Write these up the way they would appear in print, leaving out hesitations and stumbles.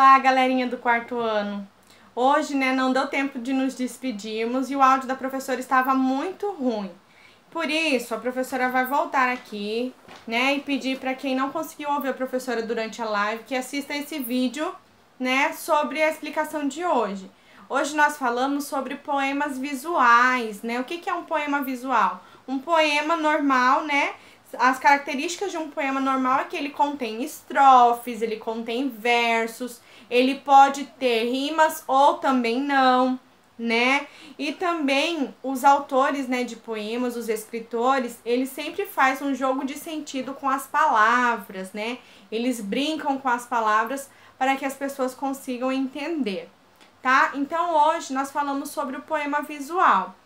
Olá, galerinha do quarto ano. Hoje, não deu tempo de nos despedirmos e o áudio da professora estava muito ruim. Por isso, a professora vai voltar aqui, e pedir para quem não conseguiu ouvir a professora durante a live que assista esse vídeo, sobre a explicação de hoje. Hoje nós falamos sobre poemas visuais, O que é um poema visual? Um poema normal, As características de um poema normal é que ele contém estrofes, ele contém versos, ele pode ter rimas ou também não, E também os autores, de poemas, os escritores, eles sempre fazem um jogo de sentido com as palavras, Eles brincam com as palavras para que as pessoas consigam entender, tá? Então hoje nós falamos sobre o poema visual.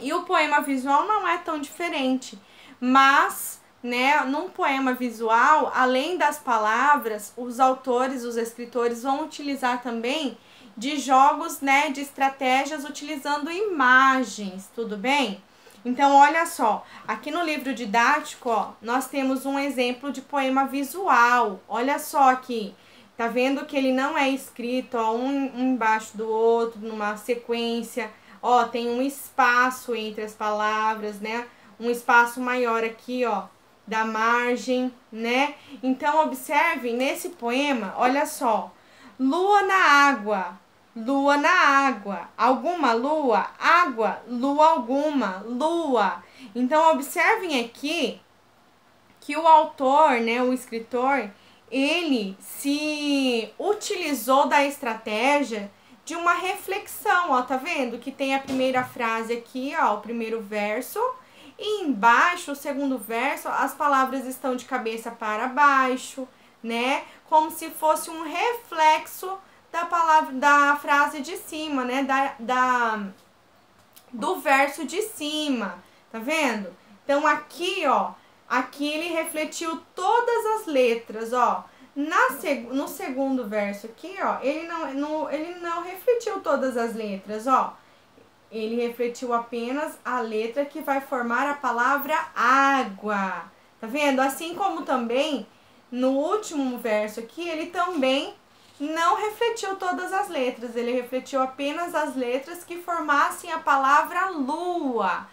E o poema visual não é tão diferente, mas, num poema visual, além das palavras, os autores, os escritores vão utilizar também de jogos, de estratégias utilizando imagens, tudo bem? Então, olha só, aqui no livro didático, nós temos um exemplo de poema visual. Olha só aqui, tá vendo que ele não é escrito, um embaixo do outro, numa sequência. Tem um espaço entre as palavras, Um espaço maior aqui, da margem, Então, observem nesse poema, olha só. Lua na água, lua na água. Alguma lua? Água, lua alguma, lua. Então, observem aqui que o autor, o escritor, ele se utilizou da estratégia de uma reflexão, tá vendo? Que tem a primeira frase aqui, o primeiro verso, e embaixo, o segundo verso, as palavras estão de cabeça para baixo, Como se fosse um reflexo da palavra, da frase de cima, do verso de cima, tá vendo? Então aqui, aqui ele refletiu todas as letras, No segundo verso aqui, ele não refletiu todas as letras, Ele refletiu apenas a letra que vai formar a palavra água. Tá vendo? Assim como também no último verso aqui, ele também não refletiu todas as letras. Ele refletiu apenas as letras que formassem a palavra lua,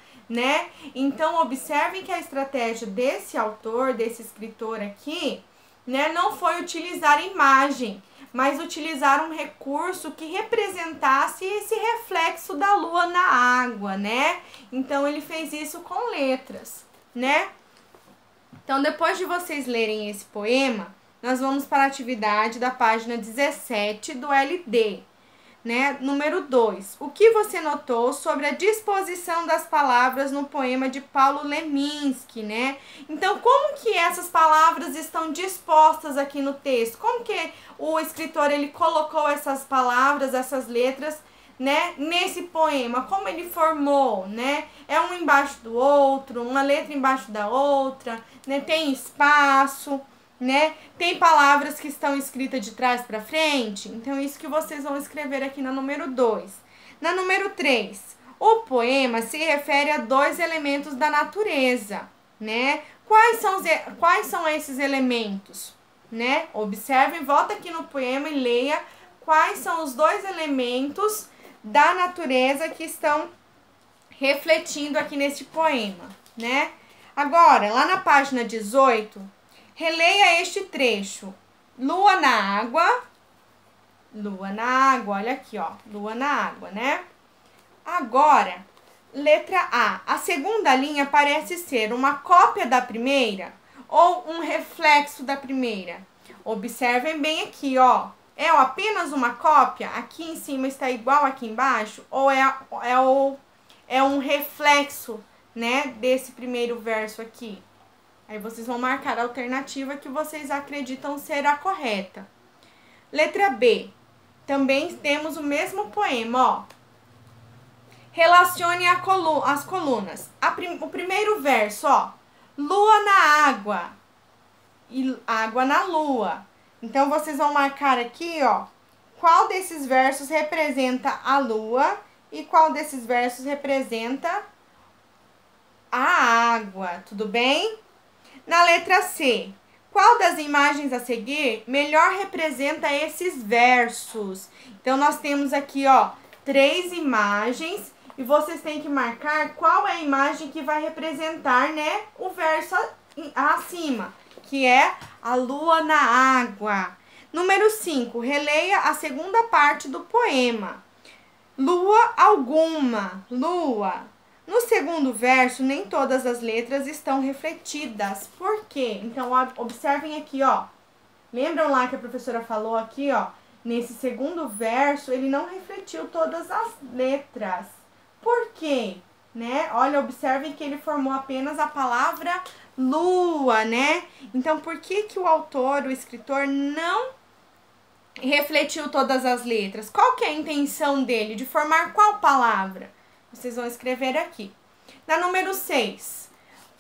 Então, observem que a estratégia desse autor, desse escritor aqui, não foi utilizar imagem, mas utilizar um recurso que representasse esse reflexo da lua na água, Então, ele fez isso com letras, Então, depois de vocês lerem esse poema, nós vamos para a atividade da página 17 do LD, Número 2. O que você notou sobre a disposição das palavras no poema de Paulo Leminski, Então, como que essas palavras estão dispostas aqui no texto? Como que o escritor, ele colocou essas palavras, essas letras, nesse poema? Como ele formou, É um embaixo do outro, uma letra embaixo da outra, Tem espaço, Tem palavras que estão escritas de trás para frente. Então, isso que vocês vão escrever aqui na número 2. Na número 3, o poema se refere a dois elementos da natureza, Quais são esses elementos, Observem, volta aqui no poema e leia quais são os dois elementos da natureza que estão refletindo aqui nesse poema, Agora, lá na página 18, releia este trecho. Lua na água, olha aqui, lua na água, Agora, letra A. A segunda linha parece ser uma cópia da primeira ou um reflexo da primeira? Observem bem aqui, É apenas uma cópia? Aqui em cima está igual aqui embaixo? Ou é um reflexo, desse primeiro verso aqui? Aí vocês vão marcar a alternativa que vocês acreditam ser a correta. Letra B. Também temos o mesmo poema, Relacione as colunas. O primeiro verso, Lua na água e água na lua. Então, vocês vão marcar aqui, qual desses versos representa a lua e qual desses versos representa a água, tudo bem? Na letra C, Qual das imagens a seguir melhor representa esses versos? Então, nós temos aqui, ó, 3 imagens e vocês têm que marcar qual é a imagem que vai representar, né, o verso acima, que é a lua na água. Número 5, releia a segunda parte do poema. Lua alguma, lua. No segundo verso, nem todas as letras estão refletidas. Por quê? Então, observem aqui, ó. Lembram lá que a professora falou aqui, ó? Nesse segundo verso, ele não refletiu todas as letras. Por quê? Né? Olha, observem que ele formou apenas a palavra lua, né? Então, por que que o autor, o escritor, não refletiu todas as letras? Qual que é a intenção dele? De formar qual palavra? Vocês vão escrever aqui. Na número 6,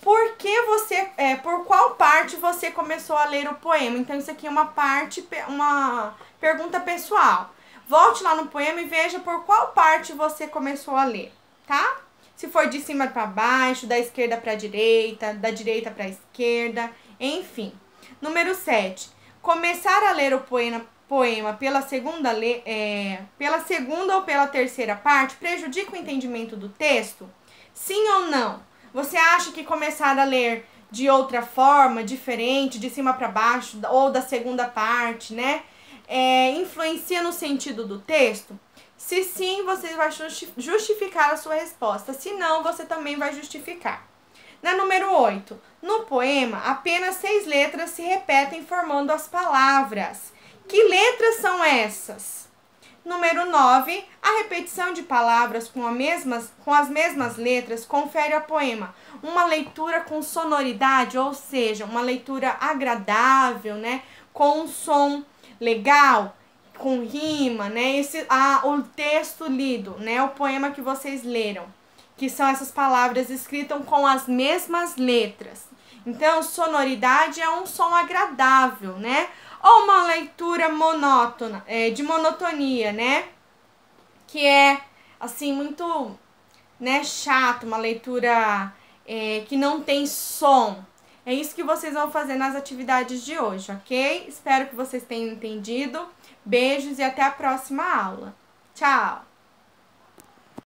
por qual parte você começou a ler o poema? Então, isso aqui é uma pergunta pessoal. Volte lá no poema e veja por qual parte você começou a ler, tá? Se for de cima para baixo, da esquerda para a direita, da direita para a esquerda, enfim. Número 7, começar a ler o poema pela segunda ou pela terceira parte prejudica o entendimento do texto? Sim ou não? Você acha que começar a ler de outra forma, diferente, de cima para baixo, ou da segunda parte, né, influencia no sentido do texto? Se sim, você vai justificar a sua resposta. Se não, você também vai justificar. Na número 8, no poema, apenas 6 letras se repetem formando as palavras. Que letras são essas? Número 9, a repetição de palavras com as mesmas letras confere ao poema uma leitura com sonoridade, ou seja, uma leitura agradável, né? Com um som legal, com rima, né? O texto lido, né? O poema que vocês leram, que são essas palavras escritas com as mesmas letras. Então, sonoridade é um som agradável, né? Ou uma leitura monótona, de monotonia, né? Que é, assim, muito, né, chato, uma leitura que não tem som. É isso que vocês vão fazer nas atividades de hoje, ok? Espero que vocês tenham entendido. Beijos e até a próxima aula. Tchau!